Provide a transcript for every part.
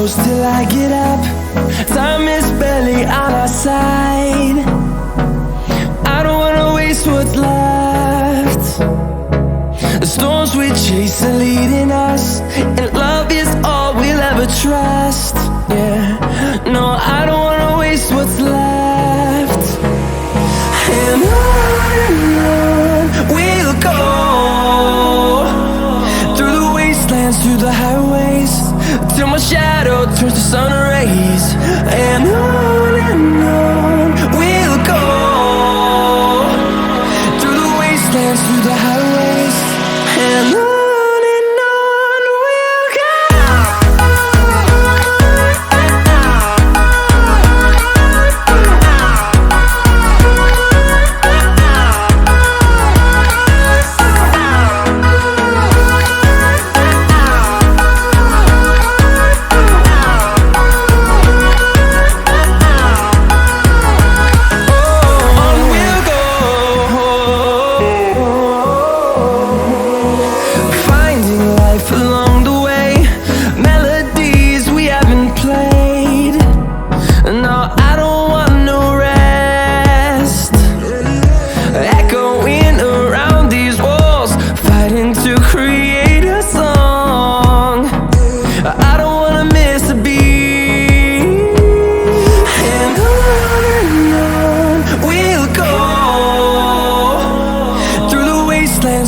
close till I get up. Time is barely on our side. I don't wanna waste what's left. The storms we chase are leading us, and love is all we'll ever trust. Yeah, no, I don't wanna waste what's left. And on we'll go, through the wastelands, through the highways, till my shadow turns to sun rays. And on we'll go, through the wastelands, through the highways, and on.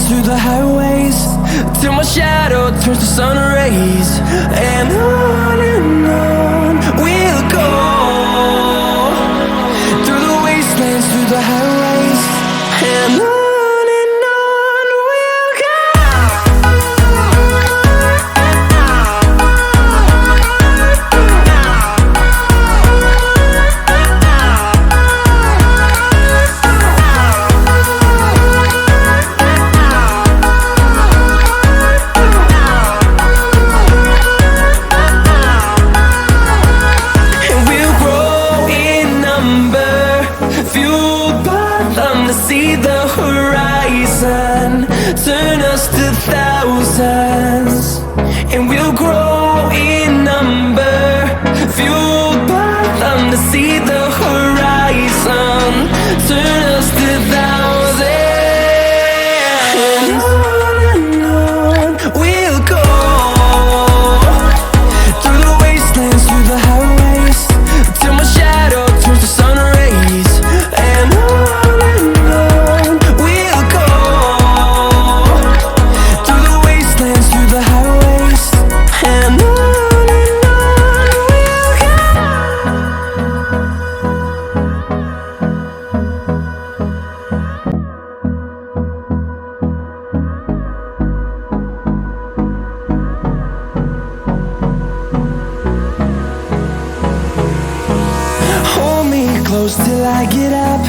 Through the highways, till my shadow turns to sun rays. And on we'll go, through the wastelands, through the highways, and on. See the horizon turn us to thousands, and we'll grow in number, fueled by them to see the horizon turn us to thousands. And on we'll go, through the wastelands, through the highways, till my shadow turns to sun rays. And on close till I get up.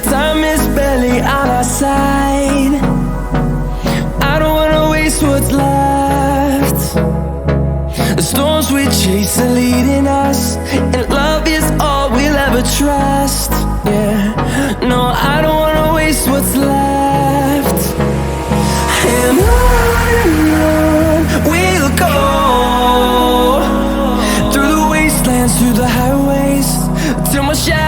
Time is barely on our side. I don't wanna waste what's left. The storms we chase are leading us, and love is all we'll ever trust. Yeah, no, I don't wanna waste what's left. And on we'll go, through the wastelands, through the highways, till my shadow